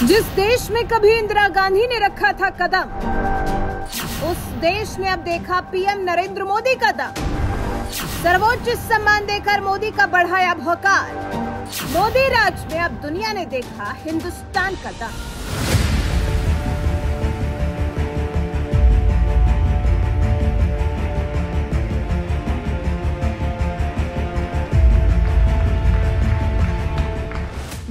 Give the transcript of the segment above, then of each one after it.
जिस देश में कभी इंदिरा गांधी ने रखा था कदम, उस देश ने अब देखा पीएम नरेंद्र मोदी का दम। सर्वोच्च सम्मान देकर मोदी का बढ़ाया भौकाल। मोदी राज में अब दुनिया ने देखा हिंदुस्तान का दम।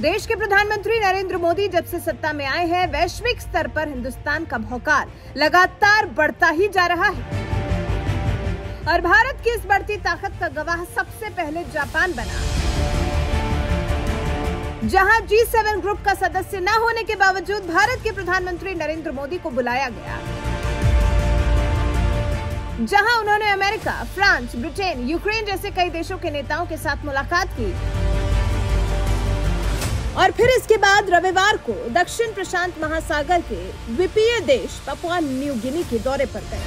देश के प्रधानमंत्री नरेंद्र मोदी जब से सत्ता में आए हैं, वैश्विक स्तर पर हिंदुस्तान का भौकाल लगातार बढ़ता ही जा रहा है। और भारत की इस बढ़ती ताकत का गवाह सबसे पहले जापान बना, जहां G7 ग्रुप का सदस्य न होने के बावजूद भारत के प्रधानमंत्री नरेंद्र मोदी को बुलाया गया, जहां उन्होंने अमेरिका, फ्रांस, ब्रिटेन, यूक्रेन जैसे कई देशों के नेताओं के साथ मुलाकात की। और फिर इसके बाद रविवार को दक्षिण प्रशांत महासागर के द्वीपीय देश पपुआ न्यू गिनी के दौरे पर गए,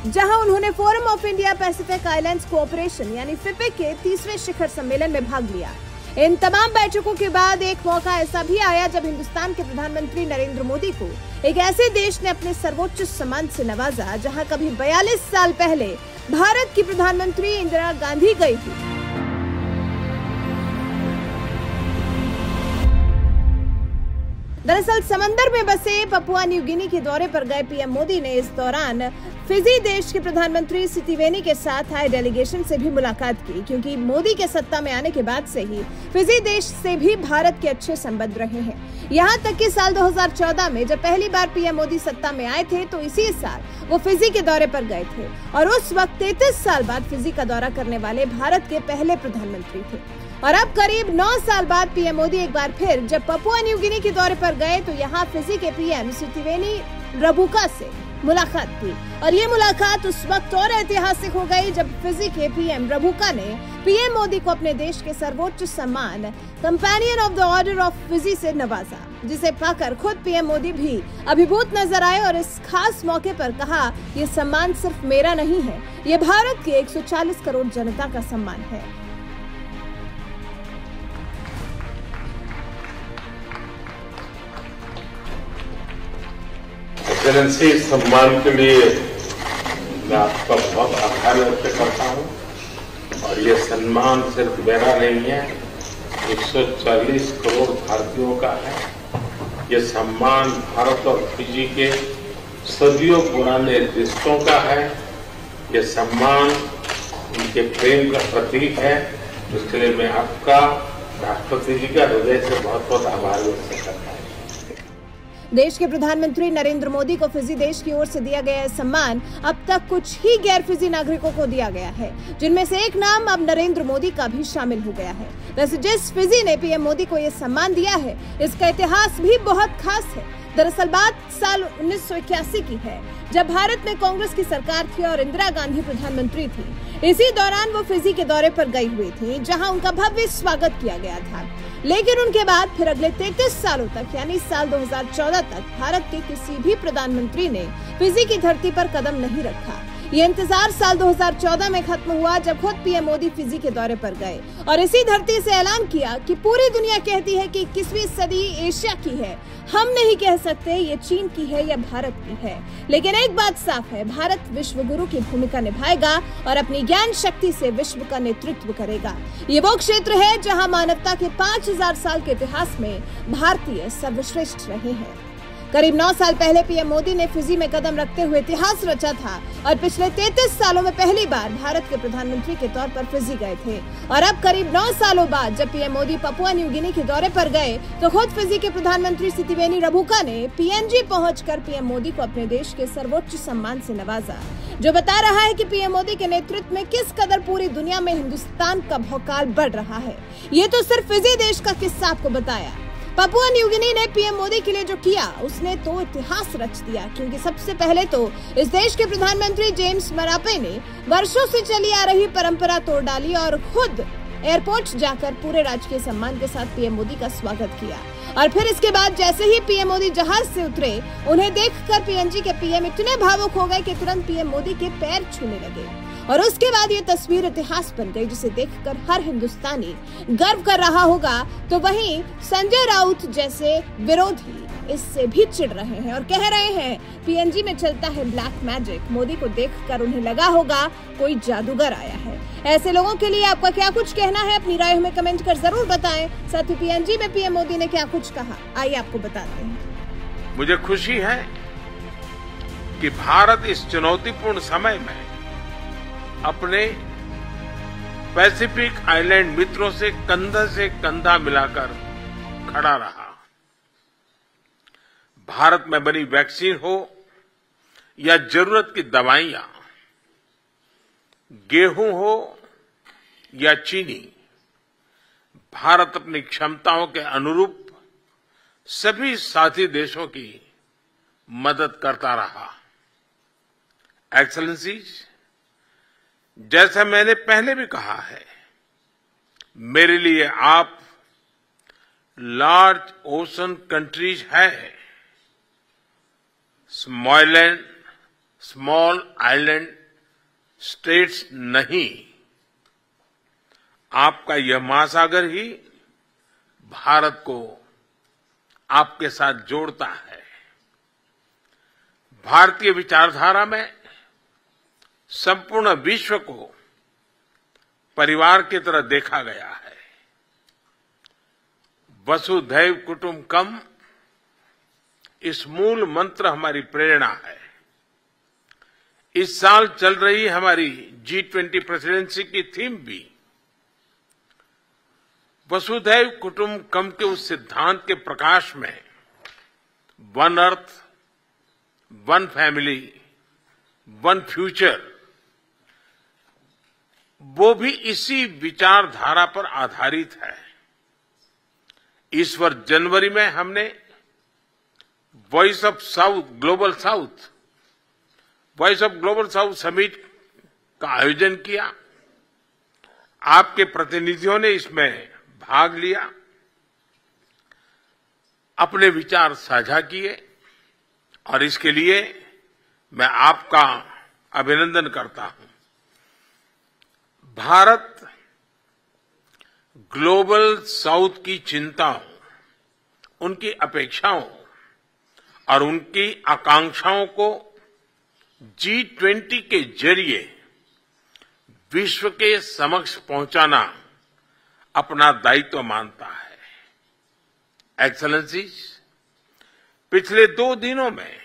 जहां उन्होंने forum of India Pacific islands cooperation यानी फिपिक के 30वें शिखर सम्मेलन में भाग लिया। इन तमाम बैठकों के बाद एक मौका ऐसा भी आया जब हिंदुस्तान के प्रधानमंत्री नरेंद्र मोदी को एक ऐसे देश ने अपने सर्वोच्च सम्मान से नवाजा, जहां कभी 42 साल पहले भारत की प्रधानमंत्री इंदिरा गांधी गई थी। दरअसल समंदर में बसे पपुआ न्यू गिनी के दौरे पर गए पीएम मोदी ने इस दौरान फिजी देश के प्रधानमंत्री सितिवेनी के साथ आए डेलीगेशन से भी मुलाकात की, क्योंकि मोदी के सत्ता में आने के बाद से ही फिजी देश से भी भारत के अच्छे संबंध रहे हैं। यहाँ तक कि साल 2014 में जब पहली बार पीएम मोदी सत्ता में आए थे, तो इसी साल वो फिजी के दौरे पर गए थे और उस वक्त 33 साल बाद फिजी का दौरा करने वाले भारत के पहले प्रधानमंत्री थे। और अब करीब 9 साल बाद पीएम मोदी एक बार फिर जब पपुआ न्यू गिनी के दौरे पर गए, तो यहाँ फिजी के पीएम सितिवेनी रबुका से मुलाकात की। और ये मुलाकात उस वक्त और ऐतिहासिक हो गई जब फिजी के पीएम रबुका ने पीएम मोदी को अपने देश के सर्वोच्च सम्मान companion of the order of Fiji से नवाजा, जिसे पाकर खुद पीएम मोदी भी अभिभूत नजर आए और इस खास मौके पर कहा, ये सम्मान सिर्फ मेरा नहीं है, ये भारत के 140 करोड़ जनता का सम्मान है। एक्सेलेंसी, सम्मान के लिए मैं आपका बहुत आभार व्यक्त करता हूँ। और ये सम्मान सिर्फ मेरा नहीं है, 140 करोड़ भारतीयों का है। ये सम्मान भारत और फिजी के सदियों पुराने रिश्तों का है। ये सम्मान उनके प्रेम का प्रतीक है। इसके लिए मैं आपका, राष्ट्रपति जी का हृदय से बहुत बहुत आभार व्यक्त करता हूँ। देश के प्रधानमंत्री नरेंद्र मोदी को फिजी देश की ओर से दिया गया सम्मान अब तक कुछ ही गैर फिजी नागरिकों को दिया गया है, जिनमें से एक नाम अब नरेंद्र मोदी का भी शामिल हो गया है। वैसे जिस फिजी ने पीएम मोदी को यह सम्मान दिया है, इसका इतिहास भी बहुत खास है। दरअसल बात साल 1981 की है, जब भारत में कांग्रेस की सरकार थी और इंदिरा गांधी प्रधानमंत्री थी। इसी दौरान वो फिजी के दौरे पर गई हुई थी, जहां उनका भव्य स्वागत किया गया था। लेकिन उनके बाद फिर अगले 33 सालों तक यानी साल 2014 तक भारत के किसी भी प्रधानमंत्री ने फिजी की धरती पर कदम नहीं रखा। ये इंतजार साल 2014 में खत्म हुआ जब खुद पीएम मोदी फिजी के दौरे पर गए और इसी धरती से ऐलान किया कि पूरी दुनिया कहती है कि 21वीं सदी एशिया की है, हम नहीं कह सकते ये चीन की है या भारत की है। लेकिन एक बात साफ है, भारत विश्व गुरु की भूमिका निभाएगा और अपनी ज्ञान शक्ति से विश्व का नेतृत्व करेगा। ये वो क्षेत्र है जहां मानवता के 5000 साल के इतिहास में भारतीय सर्वश्रेष्ठ रहे हैं। करीब 9 साल पहले पीएम मोदी ने फिजी में कदम रखते हुए इतिहास रचा था और पिछले 33 सालों में पहली बार भारत के प्रधानमंत्री के तौर पर फिजी गए थे। और अब करीब 9 सालों बाद जब PM Modi Papua New Guinea के दौरे पर गए, तो खुद फिजी के प्रधानमंत्री सितिवेनी रबुका ने पीएनजी पहुंचकर पीएम मोदी को अपने देश के सर्वोच्च सम्मान से नवाजा, जो बता रहा है कि पीएम मोदी के नेतृत्व में किस कदर पूरी दुनिया में हिंदुस्तान का भौकाल बढ़ रहा है। ये तो सिर्फ फिजी देश का किस्सा आपको बताया। पपुआ न्यू गिनी ने पीएम मोदी के लिए जो किया, उसने तो इतिहास रच दिया, क्योंकि सबसे पहले तो इस देश के प्रधानमंत्री जेम्स मरापे ने वर्षों से चली आ रही परंपरा तोड़ डाली और खुद एयरपोर्ट जाकर पूरे राजकीय सम्मान के साथ पीएम मोदी का स्वागत किया। और फिर इसके बाद जैसे ही पीएम मोदी जहाज से उतरे, उन्हें देखकर पीएनजी के पीएम इतने भावुक हो गए कि तुरंत पीएम मोदी के पैर छूने लगे और उसके बाद ये तस्वीर इतिहास बन गई, जिसे देखकर हर हिंदुस्तानी गर्व कर रहा होगा। तो वहीं संजय राउत जैसे विरोधी इससे भी चिढ़ रहे हैं और कह रहे हैं पीएनजी में चलता है ब्लैक मैजिक। मोदी को देखकर उन्हें लगा होगा कोई जादूगर आया है। ऐसे लोगों के लिए आपका क्या कुछ कहना है, अपनी राय हमें कमेंट कर जरूर बताएं। साथ ही पीएनजी में पीएम मोदी ने क्या कुछ कहा, आइए आपको बताते हैं। मुझे खुशी है कि भारत इस चुनौतीपूर्ण समय में अपने पैसिफिक आइलैंड मित्रों से कंधा मिलाकर खड़ा रहा। भारत में बनी वैक्सीन हो या जरूरत की दवाइयां, गेहूं हो या चीनी, भारत अपनी क्षमताओं के अनुरूप सभी साथी देशों की मदद करता रहा। एक्सेलेंसीज, जैसा मैंने पहले भी कहा है, मेरे लिए आप लार्ज ओशन कंट्रीज है, स्मॉल आइलैंड स्टेट्स नहीं। आपका यह महासागर ही भारत को आपके साथ जोड़ता है। भारतीय विचारधारा में संपूर्ण विश्व को परिवार की तरह देखा गया है। वसुधैव कुटुंबकम, इस मूल मंत्र हमारी प्रेरणा है। इस साल चल रही हमारी G20 प्रेसिडेंसी की थीम भी वसुधैव कुटुंबकम के उस सिद्धांत के प्रकाश में one earth, one family, one future, वो भी इसी विचारधारा पर आधारित है। इस वर्ष जनवरी में हमने voice of global south summit का आयोजन किया। आपके प्रतिनिधियों ने इसमें भाग लिया, अपने विचार साझा किए और इसके लिए मैं आपका अभिनंदन करता हूं। भारत ग्लोबल साउथ की चिंताओं, उनकी अपेक्षाओं और उनकी आकांक्षाओं को G20 के जरिए विश्व के समक्ष पहुंचाना अपना दायित्व मानता है। एक्सेलेंसीज, पिछले 2 दिनों में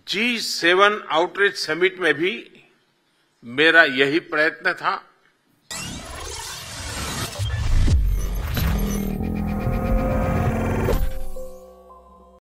G7 आउटरीच समिट में भी मेरा यही प्रयत्न था